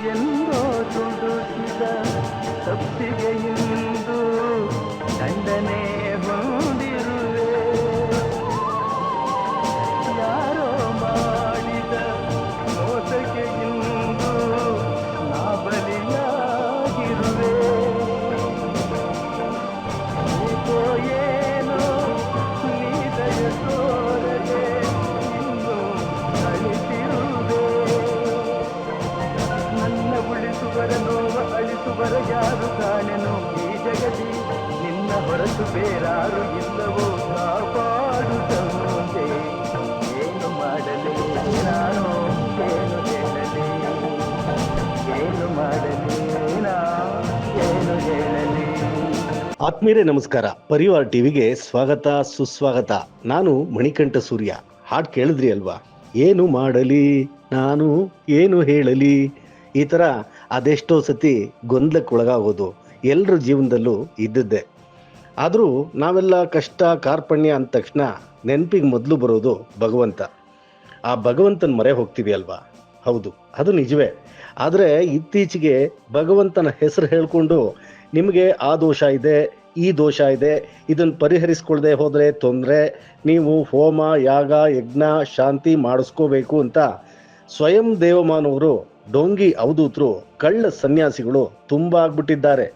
ಎಂದೋ ತುಡುಕಿದ ತಪ್ಪಿಗೆ ಇಂದು ದಂಡನೆ ಹೊಂದಿರುವೆ. ಯಾರೋ ಮಾಡಿದ ಮೋಸಕ್ಕೆ ಇಂದು ನಾ ಬಲಿಯಾಗಿರುವೆ. ಏಕೋ ಏನೋ ನೀದಯ ತೋರದೆ ಇನ್ನು ಅಳಿಸಿರುವೆ. ನನ್ನ ಉಳಿಸುವರ ನೋವ ಅಳಿಸುವರ ಯಾರು ಕಾಣೆನು ಈ ಜಗದಿ. ನಿನ್ನ ಹೊರತು ಬೇರಾರು ಇಲ್ಲವೋ ಕಾಪಾಡು ತಂದೆ. ಏನು ಮಾಡಲಿ ನಾನು, ಏನು ಹೇಳಲಿ, ಏನು ಮಾಡಲಿ ನಾ, ಏನು ಹೇಳಲಿ. ಆತ್ಮೀಯರೇ ನಮಸ್ಕಾರ. ಪರಿವಾರ ಟಿವಿಗೆ ಸ್ವಾಗತ ಸುಸ್ವಾಗತ. ನಾನು ಮಣಿಕಂಠ ಸೂರ್ಯ. ಹಾಡು ಕೇಳಿದ್ರಿ ಅಲ್ವಾ? ಏನು ಮಾಡಲಿ ನಾನು, ಏನು ಹೇಳಲಿ, ಈ ಥರ ಅದೆಷ್ಟೋ ಸತಿ ಗೊಂದಲಕ್ಕೊಳಗಾಗೋದು ಎಲ್ಲರ ಜೀವನದಲ್ಲೂ ಇದ್ದದ್ದೇ. ಆದರೂ ನಾವೆಲ್ಲ ಕಷ್ಟ ಕಾರ್ಪಣ್ಯ ಅಂದ ತಕ್ಷಣ ನೆನಪಿಗೆ ಮೊದಲು ಬರೋದು ಭಗವಂತ. ಆ ಭಗವಂತನ ಮೊರೆ ಹೋಗ್ತೀವಿ ಅಲ್ವಾ? ಹೌದು, ಅದು ನಿಜವೇ. ಆದರೆ ಇತ್ತೀಚೆಗೆ ಭಗವಂತನ ಹೆಸರು ಹೇಳ್ಕೊಂಡು ನಿಮಗೆ ಆ ದೋಷ ಇದೆ, ಈ ದೋಷ ಇದೆ, ಇದನ್ನು ಪರಿಹರಿಸ್ಕೊಳ್ದೆ ಹೋದರೆ ತೊಂದರೆ, ನೀವು ಹೋಮ ಯಾಗ ಯಜ್ಞ ಶಾಂತಿ ಮಾಡಿಸ್ಕೋಬೇಕು ಅಂತ ಸ್ವಯಂ ದೇವಮಾನವರು, ಡೋಂಗಿ ಅವಧೂತರು, ಕಳ್ಳ ಸನ್ಯಾಸಿಗಳು ತುಂಬ ಆಗ್ಬಿಟ್ಟಿದ್ದಾರೆ.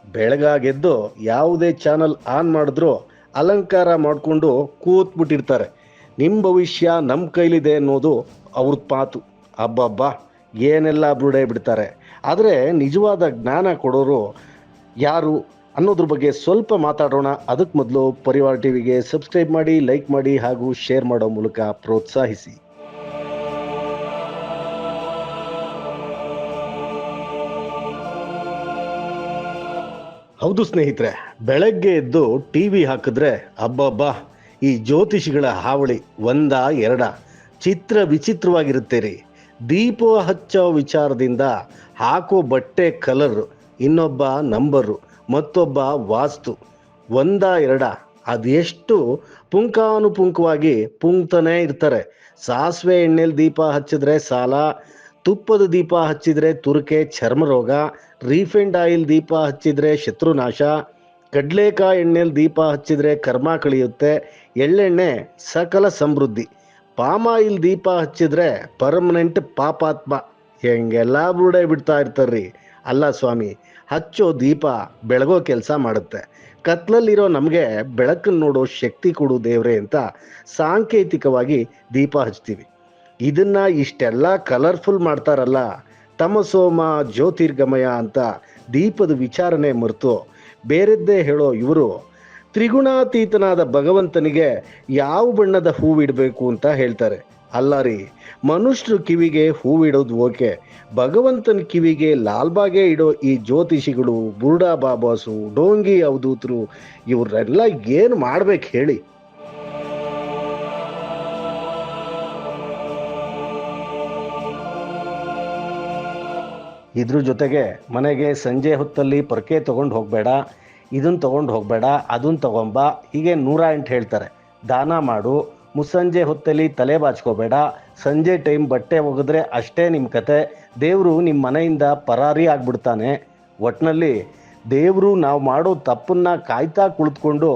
ಬೆಳಗಾಗೆದ್ದು ಯಾವುದೇ ಚಾನಲ್ ಆನ್ ಮಾಡಿದ್ರೂ ಅಲಂಕಾರ ಮಾಡಿಕೊಂಡು ಕೂತ್ಬಿಟ್ಟಿರ್ತಾರೆ. ನಿಮ್ಮ ಭವಿಷ್ಯ ನಮ್ಮ ಕೈಲಿದೆ ಅನ್ನೋದು ಅವ್ರ ಪಾತು. ಅಬ್ಬಬ್ಬಾ, ಏನೆಲ್ಲ ಬುರುಡೆ ಬಿಡ್ತಾರೆ. ಆದರೆ ನಿಜವಾದ ಜ್ಞಾನ ಕೊಡೋರು ಯಾರು ಅನ್ನೋದ್ರ ಬಗ್ಗೆ ಸ್ವಲ್ಪ ಮಾತಾಡೋಣ. ಅದಕ್ಕೆ ಮೊದಲು ಪರಿವಾರ ಟಿವಿಗೆ ಸಬ್ಸ್ಕ್ರೈಬ್ ಮಾಡಿ, ಲೈಕ್ ಮಾಡಿ ಹಾಗೂ ಶೇರ್ ಮಾಡೋ ಮೂಲಕ ಪ್ರೋತ್ಸಾಹಿಸಿ. ಹೌದು ಸ್ನೇಹಿತರೆ, ಬೆಳಗ್ಗೆ ಎದ್ದು ಟಿವಿ ಹಾಕಿದ್ರೆ ಅಬ್ಬಬ್ಬಾ, ಈ ಜ್ಯೋತಿಷಿಗಳ ಹಾವಳಿ ಒಂದ ಎರಡ, ಚಿತ್ರ ವಿಚಿತ್ರವಾಗಿರುತ್ತೆ ರೀ. ದೀಪ ಹಚ್ಚೋ ವಿಚಾರದಿಂದ ಹಾಕೋ ಬಟ್ಟೆ ಕಲರ್, ಇನ್ನೊಬ್ಬ ನಂಬರು, ಮತ್ತೊಬ್ಬ ವಾಸ್ತು, ಒಂದ ಎರಡ, ಅದೆಷ್ಟು ಪುಂಖಾನುಪುಂಖವಾಗಿ ಪುಂಕ್ತಾನೇ ಇರ್ತಾರೆ. ಸಾಸಿವೆ ಎಣ್ಣೆಲಿ ದೀಪ ಹಚ್ಚಿದ್ರೆ ಸಾಲ, ತುಪ್ಪದ ದೀಪ ಹಚ್ಚಿದ್ರೆ ತುರ್ಕೆ ಚರ್ಮ ರೋಗ, ರೀಫೈಂಡ್ ಆಯಿಲ್ ದೀಪ ಹಚ್ಚಿದ್ರೆ ಶತ್ರುನಾಶ, ಕಡಲೆಕಾಯಿ ಎಣ್ಣೆಲಿ ದೀಪ ಹಚ್ಚಿದ್ರೆ ಕರ್ಮ ಕಳಿಯುತ್ತೆ, ಎಳ್ಳೆಣ್ಣೆ ಸಕಲ ಸಮೃದ್ಧಿ, ಪಾಮಾಯಿಲ್ ದೀಪ ಹಚ್ಚಿದ್ರೆ ಪರ್ಮನೆಂಟ್ ಪಾಪಾತ್ಮ. ಹೆಂಗೆಲ್ಲ ಬುರುಡೆ ಬಿಡ್ತಾ ಇರ್ತಾರ್ರಿ. ಅಲ್ಲ ಸ್ವಾಮಿ, ಹಚ್ಚೋ ದೀಪ ಬೆಳಗೋ ಕೆಲಸ ಮಾಡುತ್ತೆ. ಕತ್ಲಲ್ಲಿರೋ ನಮಗೆ ಬೆಳಕನ್ನು ನೋಡೋ ಶಕ್ತಿ ಕೊಡು ದೇವ್ರೆ ಅಂತ ಸಾಂಕೇತಿಕವಾಗಿ ದೀಪ ಹಚ್ತೀವಿ. ಇದನ್ನ ಇಷ್ಟೆಲ್ಲ ಕಲರ್ಫುಲ್ ಮಾಡ್ತಾರಲ್ಲ, ತಮಸೋಮ ಜ್ಯೋತಿರ್ಗಮಯ ಅಂತ ದೀಪದ ವಿಚಾರಣೆ ಮರೆತು ಬೇರೆದ್ದೇ ಹೇಳೋ ಇವರು ತ್ರಿಗುಣಾತೀತನಾದ ಭಗವಂತನಿಗೆ ಯಾವ ಬಣ್ಣದ ಹೂವಿಡಬೇಕು ಅಂತ ಹೇಳ್ತಾರೆ. ಅಲ್ಲ ರೀ, ಮನುಷ್ಯರು ಕಿವಿಗೆ ಹೂವಿಡೋದು ಓಕೆ, ಭಗವಂತನ ಕಿವಿಗೆ ಲಾಲ್ಬಾಗೆ ಇಡೋ ಈ ಜ್ಯೋತಿಷಿಗಳು, ಬುರುಡಾ ಬಾಬಾಸು, ಡೋಂಗಿ ಅವಧೂತರು, ಇವರೆಲ್ಲ ಏನು ಮಾಡ್ಬೇಕು ಹೇಳಿ? ಇದ್ರ ಜೊತೆಗೆ ಮನೆಗೆ ಸಂಜೆ ಹೊತ್ತಲ್ಲಿ ಪೊರಕೆ ತೊಗೊಂಡು ಹೋಗಬೇಡ, ಇದನ್ನು ತೊಗೊಂಡು ಹೋಗಬೇಡ, ಅದನ್ನು ತೊಗೊಂಬ, ಹೀಗೆ 108 ಹೇಳ್ತಾರೆ. ದಾನ ಮಾಡು, ಮುಸ್ಸಂಜೆ ಹೊತ್ತಲ್ಲಿ ತಲೆ ಬಾಚ್ಕೋಬೇಡ, ಸಂಜೆ ಟೈಮ್ ಬಟ್ಟೆ ಒಗೆದ್ರೆ ಅಷ್ಟೇ ನಿಮ್ಮ ಕತೆ, ದೇವರು ನಿಮ್ಮ ಮನೆಯಿಂದ ಪರಾರಿ ಆಗ್ಬಿಡ್ತಾನೆ. ಒಟ್ಟಿನಲ್ಲಿ ದೇವರು ನಾವು ಮಾಡೋ ತಪ್ಪನ್ನ ಕಾಯ್ತಾ ಕುಳಿತುಕೊಂಡು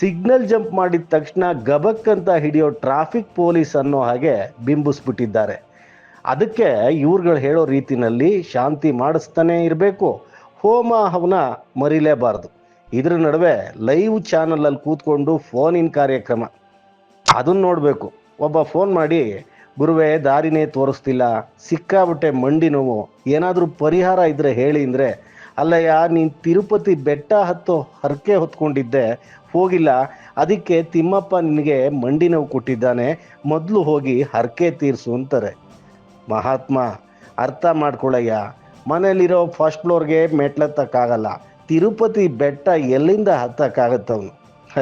ಸಿಗ್ನಲ್ ಜಂಪ್ ಮಾಡಿದ ತಕ್ಷಣ ಗಬಕ್ಕಂತ ಹಿಡಿಯೋ ಟ್ರಾಫಿಕ್ ಪೊಲೀಸ್ ಅನ್ನೋ ಹಾಗೆ ಬಿಂಬಿಸ್ಬಿಟ್ಟಿದ್ದಾರೆ. ಅದಕ್ಕೆ ಇವ್ರುಗಳು ಹೇಳೋ ರೀತಿನಲ್ಲಿ ಶಾಂತಿ ಮಾಡಿಸ್ತಾನೆ ಇರಬೇಕು, ಹೋಮ ಹವನ ಮರಿಲೇಬಾರ್ದು. ಇದ್ರ ನಡುವೆ ಲೈವ್ ಚಾನಲಲ್ಲಿ ಕೂತ್ಕೊಂಡು ಫೋನಿನ ಕಾರ್ಯಕ್ರಮ, ಅದನ್ನು ನೋಡಬೇಕು. ಒಬ್ಬ ಫೋನ್ ಮಾಡಿ, ಗುರುವೇ ದಾರಿನೇ ತೋರಿಸ್ತಿಲ್ಲ, ಸಿಕ್ಕಾಬಿಟ್ಟೆ ಮಂಡಿ ನೋವು, ಏನಾದರೂ ಪರಿಹಾರ ಇದ್ದರೆ ಹೇಳಿ ಅಂದರೆ, ಅಲ್ಲಯ್ಯ ನೀನು ತಿರುಪತಿ ಬೆಟ್ಟ ಹತ್ತೋ ಹರಕೆ ಹೊತ್ಕೊಂಡಿದ್ದೆ, ಹೋಗಿಲ್ಲ, ಅದಕ್ಕೆ ತಿಮ್ಮಪ್ಪ ನಿನಗೆ ಮಂಡಿ ನೋವು ಕೊಟ್ಟಿದ್ದಾನೆ, ಮೊದಲು ಹೋಗಿ ಹರಕೆ ತೀರಿಸು ಅಂತಾರೆ. ಮಹಾತ್ಮ, ಅರ್ಥ ಮಾಡ್ಕೊಳ್ಳಯ್ಯ, ಮನೇಲಿರೋ ಫಸ್ಟ್ ಫ್ಲೋರ್ಗೆ ಮೆಟ್ಲತ್ತಕ್ಕಾಗಲ್ಲ, ತಿರುಪತಿ ಬೆಟ್ಟ ಎಲ್ಲಿಂದ ಹತ್ತಕ್ಕಾಗತ್ತವನು?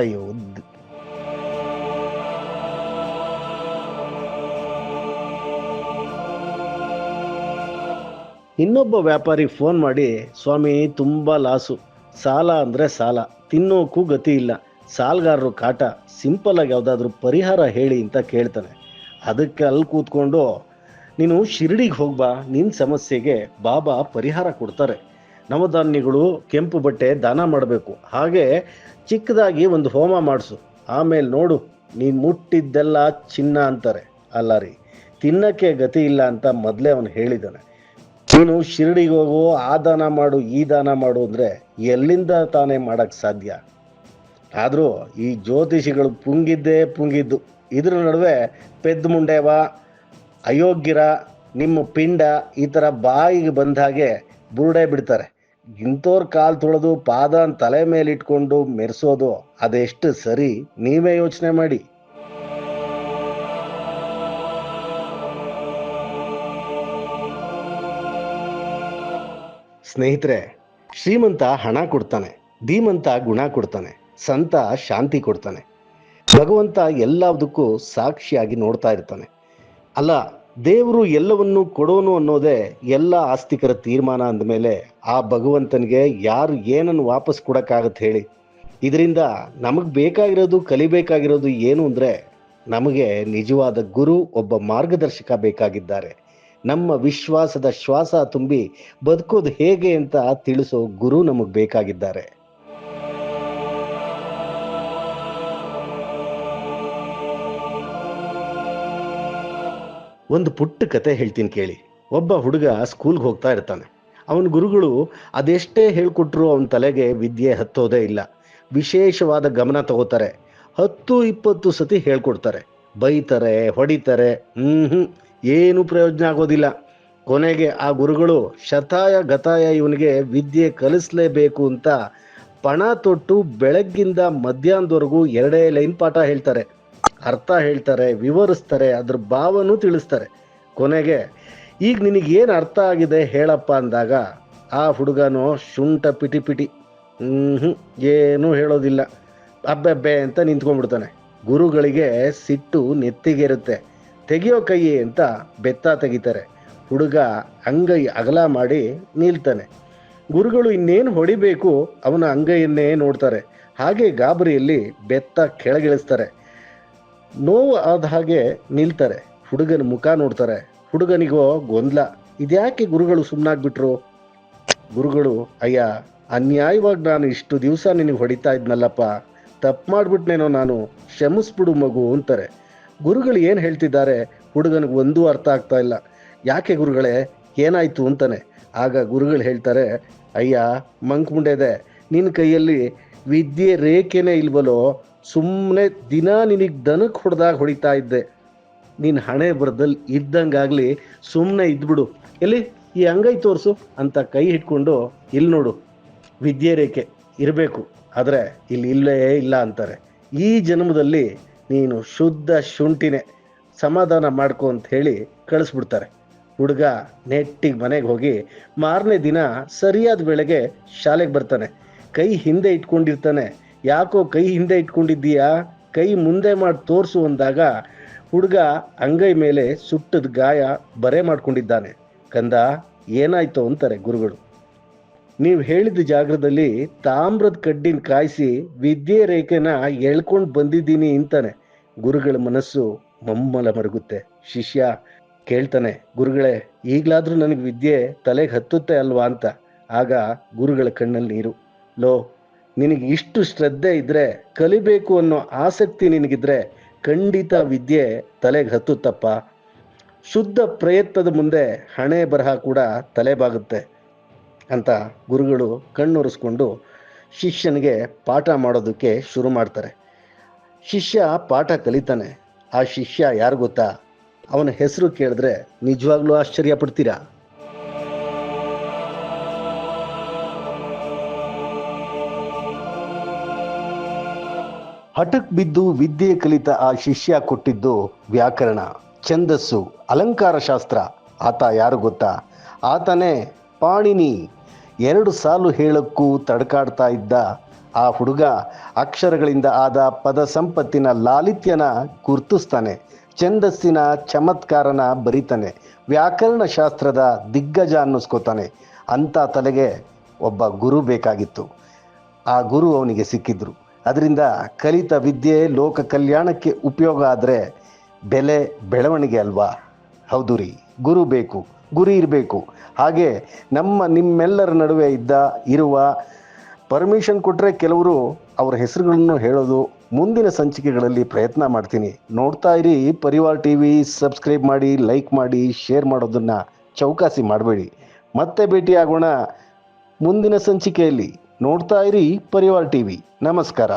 ಅಯ್ಯೋ. ಇನ್ನೊಬ್ಬ ವ್ಯಾಪಾರಿ ಫೋನ್ ಮಾಡಿ, ಸ್ವಾಮಿ ತುಂಬ ಲಾಸು, ಸಾಲ ಅಂದರೆ ಸಾಲ, ತಿನ್ನೋಕ್ಕೂ ಗತಿ ಇಲ್ಲ, ಸಾಲಗಾರರು ಕಾಟ, ಸಿಂಪಲ್ ಆಗಿ ಯಾವುದಾದ್ರೂ ಪರಿಹಾರ ಹೇಳಿ ಅಂತ ಕೇಳ್ತಾನೆ. ಅದಕ್ಕೆ ಅಲ್ಲಿ ಕೂತ್ಕೊಂಡು ನೀನು ಶಿರಡಿಗೆ ಹೋಗ್ಬಾ, ನಿನ್ನ ಸಮಸ್ಯೆಗೆ ಬಾಬಾ ಪರಿಹಾರ ಕೊಡ್ತಾರೆ. ನವಧಾನ್ಯಗಳು, ಕೆಂಪು ಬಟ್ಟೆ ದಾನ ಮಾಡಬೇಕು. ಹಾಗೆ ಚಿಕ್ಕದಾಗಿ ಒಂದು ಹೋಮ ಮಾಡಿಸು. ಆಮೇಲೆ ನೋಡು, ನೀನು ಮುಟ್ಟಿದ್ದೆಲ್ಲ ಚಿನ್ನ ಅಂತಾರೆ. ಅಲ್ಲ ರೀ, ತಿನ್ನಕ್ಕೆ ಗತಿ ಇಲ್ಲ ಅಂತ ಮೊದಲೇ ಅವನು ಹೇಳಿದ್ದಾನೆ. ನೀನು ಶಿರಡಿಗೆ ಹೋಗು, ಆ ದಾನ ಮಾಡು, ಈ ದಾನ ಮಾಡು ಅಂದರೆ ಎಲ್ಲಿಂದ ತಾನೇ ಮಾಡೋಕ್ಕೆ ಸಾಧ್ಯ? ಆದರೂ ಈ ಜ್ಯೋತಿಷಿಗಳು ಪುಂಗಿದ್ದೇ ಪುಂಗಿದ್ದು. ಇದ್ರ ನಡುವೆ ಪೆದ್ದು ಮುಂಡೆವ, ಅಯೋಗ್ಯರ, ನಿಮ್ಮ ಪಿಂಡ ಈ ಥರ ಬಾಯಿಗೆ ಬಂದ ಹಾಗೆ ಬುರುಡೆ ಬಿಡ್ತಾರೆ. ಇಂಥವ್ರ ಕಾಲು ತೊಳೆದು ಪಾದನ ತಲೆ ಮೇಲೆ ಇಟ್ಕೊಂಡು ಮೆರೆಸೋದು ಅದೆಷ್ಟು ಸರಿ, ನೀವೇ ಯೋಚನೆ ಮಾಡಿ. ಸ್ನೇಹಿತರೆ, ಶ್ರೀಮಂತ ಹಣ ಕೊಡ್ತಾನೆ, ಧೀಮಂತ ಗುಣ ಕೊಡ್ತಾನೆ, ಸಂತ ಶಾಂತಿ ಕೊಡ್ತಾನೆ. ಭಗವಂತ ಎಲ್ಲದಕ್ಕೂ ಸಾಕ್ಷಿಯಾಗಿ ನೋಡ್ತಾ ಇರ್ತಾನೆ. ಅಲ್ಲ, ದೇವರು ಎಲ್ಲವನ್ನೂ ಕೊಡೋನು ಅನ್ನೋದೇ ಎಲ್ಲ ಆಸ್ತಿಕರ ತೀರ್ಮಾನ ಅಂದಮೇಲೆ ಆ ಭಗವಂತನಿಗೆ ಯಾರು ಏನನ್ನು ವಾಪಸ್ ಕೊಡೋಕ್ಕಾಗತ್ತೆ ಹೇಳಿ? ಇದರಿಂದ ನಮಗೆ ಬೇಕಾಗಿರೋದು, ಕಲಿಬೇಕಾಗಿರೋದು ಏನು ಅಂದರೆ, ನಮಗೆ ನಿಜವಾದ ಗುರು, ಒಬ್ಬ ಮಾರ್ಗದರ್ಶಕ ಬೇಕಾಗಿದ್ದಾರೆ. ನಮ್ಮ ವಿಶ್ವಾಸದ ಶ್ವಾಸ ತುಂಬಿ ಬದುಕೋದು ಹೇಗೆ ಅಂತ ತಿಳಿಸೋ ಗುರು ನಮಗೆ ಬೇಕಾಗಿದ್ದಾರೆ. ಒಂದು ಪುಟ್ಟ ಕತೆ ಹೇಳ್ತೀನಿ ಕೇಳಿ. ಒಬ್ಬ ಹುಡುಗ ಸ್ಕೂಲ್ಗೆ ಹೋಗ್ತಾ ಇರ್ತಾನೆ. ಅವನ ಗುರುಗಳು ಅದೆಷ್ಟೇ ಹೇಳ್ಕೊಟ್ರು ಅವನ ತಲೆಗೆ ವಿದ್ಯೆ ಹತ್ತೋದೇ ಇಲ್ಲ. ವಿಶೇಷವಾದ ಗಮನ ತಗೋತಾರೆ. 10-20 ಸತಿ ಹೇಳ್ಕೊಡ್ತಾರೆ, ಬೈತಾರೆ, ಹೊಡಿತಾರೆ. ಏನು ಪ್ರಯೋಜನ ಆಗೋದಿಲ್ಲ. ಕೊನೆಗೆ ಆ ಗುರುಗಳು ಶತಾಯ ಗತಾಯ ಇವನಿಗೆ ವಿದ್ಯೆ ಕಲಿಸ್ಲೇಬೇಕು ಅಂತ ಪಣ ತೊಟ್ಟು ಬೆಳಗ್ಗಿಂದ ಮಧ್ಯಾಹ್ನದವರೆಗೂ 2 ಲೈನ್ ಪಾಠ ಹೇಳ್ತಾರೆ, ಅರ್ಥ ಹೇಳ್ತಾರೆ, ವಿವರಿಸ್ತಾರೆ, ಅದ್ರ ಭಾವನೂ ತಿಳಿಸ್ತಾರೆ. ಕೊನೆಗೆ ಈಗ ನಿನಗೇನು ಅರ್ಥ ಆಗಿದೆ ಹೇಳಪ್ಪ ಅಂದಾಗ ಆ ಹುಡುಗನೋ ಶುಂಠ ಪಿಟಿ ಪಿಟಿ, ಏನೂ ಹೇಳೋದಿಲ್ಲ, ಅಬ್ಬೆಬ್ಬೆ ಅಂತ ನಿಂತ್ಕೊಂಡ್ಬಿಡ್ತಾನೆ. ಗುರುಗಳಿಗೆ ಸಿಟ್ಟು ನೆತ್ತಿಗಿರುತ್ತೆ. ತೆಗಿಯೋ ಕೈ ಅಂತ ಬೆತ್ತ ತೆಗಿತಾರೆ. ಹುಡುಗ ಅಂಗೈ ಅಗಲ ಮಾಡಿ ನಿಲ್ತಾನೆ. ಗುರುಗಳು ಇನ್ನೇನು ಹೊಡಿಬೇಕು, ಅವನ ಅಂಗೈಯನ್ನೇ ನೋಡ್ತಾರೆ. ಹಾಗೆ ಗಾಬರಿಯಲ್ಲಿ ಬೆತ್ತ ಕೆಳಗಿಳಿಸ್ತಾರೆ. ನೋವು ಆದ ಹಾಗೆ ನಿಲ್ತಾರೆ. ಹುಡುಗನ ಮುಖ ನೋಡ್ತಾರೆ. ಹುಡುಗನಿಗೋ ಗೊಂದಲ, ಇದ್ಯಾಕೆ ಗುರುಗಳು ಸುಮ್ಮನಾಗ್ಬಿಟ್ರು? ಗುರುಗಳು, ಅಯ್ಯ, ಅನ್ಯಾಯವಾಗಿ ನಾನು ಇಷ್ಟು ದಿವಸ ನಿನಗೆ ಹೊಡಿತಾ ಇದ್ನಲ್ಲಪ್ಪ, ತಪ್ಪು ಮಾಡಿಬಿಟ್ನೇನೋ ನಾನು, ಕ್ಷಮಿಸ್ಬಿಡು ಮಗು ಅಂತಾರೆ. ಗುರುಗಳು ಏನು ಹೇಳ್ತಿದ್ದಾರೆ ಹುಡುಗನಿಗೆ ಒಂದೂ ಅರ್ಥ ಆಗ್ತಾ ಇಲ್ಲ. ಯಾಕೆ ಗುರುಗಳೇ, ಏನಾಯಿತು ಅಂತಾನೆ. ಆಗ ಗುರುಗಳು ಹೇಳ್ತಾರೆ, ಅಯ್ಯ ಮಂಕ್ ಮುಂಡೆದೆ, ನಿನ್ನ ಕೈಯಲ್ಲಿ ವಿದ್ಯೆ ರೇಖೆನೇ ಇಲ್ವಲ್ಲೋ, ಸುಮ್ಮನೆ ದಿನ ನಿನಗೆ ದನಕ್ಕೆ ಹೊಡೆದಾಗ ಹೊಡಿತಾ ಇದ್ದೆ. ನೀನು ಹಣೆ ಬರದಲ್ಲಿ ಇದ್ದಂಗಾಗಲಿ ಸುಮ್ಮನೆ ಇದ್ಬಿಡು. ಎಲ್ಲಿ ಈ ಅಂಗೈ ತೋರಿಸು ಅಂತ ಕೈ ಹಿಡ್ಕೊಂಡು, ಇಲ್ಲಿ ನೋಡು ವಿದ್ಯೆ ರೇಖೆ ಇರಬೇಕು, ಆದರೆ ಇಲ್ಲಿ ಇಲ್ಲೇ ಇಲ್ಲ ಅಂತಾರೆ. ಈ ಜನ್ಮದಲ್ಲಿ ನೀನು ಶುದ್ಧ ಶುಂಠಿನೇ, ಸಮಾಧಾನ ಮಾಡ್ಕೊ ಅಂತ ಹೇಳಿ ಕಳಿಸ್ಬಿಡ್ತಾರೆ. ಹುಡುಗ ನೆಟ್ಟಿಗೆ ಮನೆಗೆ ಹೋಗಿ ಮಾರನೇ ದಿನ ಸರಿಯಾದ ವೇಳೆಗೆ ಶಾಲೆಗೆ ಬರ್ತಾನೆ. ಕೈ ಹಿಂದೆ ಇಟ್ಕೊಂಡಿರ್ತಾನೆ. ಯಾಕೋ ಕೈ ಹಿಂದೆ ಇಟ್ಕೊಂಡಿದ್ದೀಯಾ, ಕೈ ಮುಂದೆ ಮಾಡಿ ತೋರಿಸು ಅಂದಾಗ ಹುಡುಗ ಅಂಗೈ ಮೇಲೆ ಸುಟ್ಟದ ಗಾಯ ಬರೆ ಮಾಡ್ಕೊಂಡಿದ್ದಾನೆ. ಕಂದ, ಏನಾಯ್ತು ಅಂತಾರೆ ಗುರುಗಳು. ನೀವು ಹೇಳಿದ ಜಾಗದಲ್ಲಿ ತಾಮ್ರದ ಕಡ್ಡಿನ ಕಾಯಿಸಿ ವಿದ್ಯೆ ರೇಖೆನ ಎಳ್ಕೊಂಡು ಬಂದಿದ್ದೀನಿ ಅಂತಾನೆ. ಗುರುಗಳ ಮನಸ್ಸು ಮಮ್ಮಲ ಮರುಗುತ್ತೆ. ಶಿಷ್ಯ ಕೇಳ್ತಾನೆ, ಗುರುಗಳೇ, ಈಗಲಾದರೂ ನನಗೆ ವಿದ್ಯೆ ತಲೆಗೆ ಹತ್ತುತ್ತೆ ಅಲ್ವಾ ಅಂತ. ಆಗ ಗುರುಗಳ ಕಣ್ಣಲ್ಲಿ ನೀರು. ಲೋ, ನಿನಗೆ ಇಷ್ಟು ಶ್ರದ್ಧೆ ಇದ್ದರೆ, ಕಲಿಬೇಕು ಅನ್ನೋ ಆಸಕ್ತಿ ನಿನಗಿದ್ರೆ ಖಂಡಿತ ವಿದ್ಯೆ ತಲೆಗೆ ಹತ್ತುತ್ತಪ್ಪ. ಶುದ್ಧ ಪ್ರಯತ್ನದ ಮುಂದೆ ಹಣೆ ಬರಹ ಕೂಡ ತಲೆಬಾಗುತ್ತೆ ಅಂತ ಗುರುಗಳು ಕಣ್ಣೊರೆಸ್ಕೊಂಡು ಶಿಷ್ಯನಿಗೆ ಪಾಠ ಮಾಡೋದಕ್ಕೆ ಶುರು ಮಾಡ್ತಾರೆ. ಶಿಷ್ಯ ಪಾಠ ಕಲಿತಾನೆ. ಆ ಶಿಷ್ಯ ಯಾರು ಗೊತ್ತಾ? ಅವನ ಹೆಸರು ಕೇಳಿದ್ರೆ ನಿಜವಾಗ್ಲೂ ಆಶ್ಚರ್ಯ ಪಡ್ತೀರಾ. ಹಠಕ್ ಬಿದ್ದು ವಿದ್ಯೆ ಕಲಿತ ಆ ಶಿಷ್ಯ ಕೊಟ್ಟಿದ್ದು ವ್ಯಾಕರಣ, ಛಂದಸ್ಸು, ಅಲಂಕಾರ ಶಾಸ್ತ್ರ. ಆತ ಯಾರು ಗೊತ್ತಾ? ಆತನೇ ಪಾಣಿನಿ. 2 ಸಾಲು ಹೇಳಕ್ಕೂ ತಡಕಾಡ್ತಾ ಇದ್ದ ಆ ಹುಡುಗ ಅಕ್ಷರಗಳಿಂದ ಆದ ಪದ ಸಂಪತ್ತಿನ ಲಾಲಿತ್ಯನ ಗುರ್ತಿಸ್ತಾನೆ. ಛಂದಸ್ಸಿನ ಚಮತ್ಕಾರನ ಬರಿತಾನೆ. ವ್ಯಾಕರಣ ಶಾಸ್ತ್ರದ ದಿಗ್ಗಜ ಅನ್ನಿಸ್ಕೋತಾನೆ. ಅಂಥ ತಲೆಗೆ ಒಬ್ಬ ಗುರು ಬೇಕಾಗಿತ್ತು. ಆ ಗುರು ಅವನಿಗೆ ಸಿಕ್ಕಿದ್ರು. ಅದರಿಂದ ಕಲಿತ ವಿದ್ಯೆ ಲೋಕ ಕಲ್ಯಾಣಕ್ಕೆ ಉಪಯೋಗ ಆದರೆ ಬೆಲೆ ಬೆಳವಣಿಗೆ ಅಲ್ವಾ? ಹೌದು ರೀ. ಗುರು ಬೇಕು, ಗುರಿ ಇರಬೇಕು. ಹಾಗೆ ನಿಮ್ಮೆಲ್ಲರ ನಡುವೆ ಇರುವ ಪರ್ಮಿಷನ್ ಕೊಟ್ಟರೆ ಕೆಲವರು ಅವರ ಹೆಸರುಗಳನ್ನು ಹೇಳೋದು ಮುಂದಿನ ಸಂಚಿಕೆಗಳಲ್ಲಿ ಪ್ರಯತ್ನ ಮಾಡ್ತೀನಿ. ನೋಡ್ತಾ ಇರಿ ಪರಿವಾರ್ ಟಿವಿ. ಸಬ್ಸ್ಕ್ರೈಬ್ ಮಾಡಿ, ಲೈಕ್ ಮಾಡಿ, ಶೇರ್ ಮಾಡೋದನ್ನು ಚೌಕಾಸಿ ಮಾಡಬೇಡಿ. ಮತ್ತೆ ಭೇಟಿಯಾಗೋಣ ಮುಂದಿನ ಸಂಚಿಕೆಯಲ್ಲಿ. ನೋಡ್ತಾ ಇರಿ ಪರಿವಾರ್ ಟಿವಿ. ನಮಸ್ಕಾರ.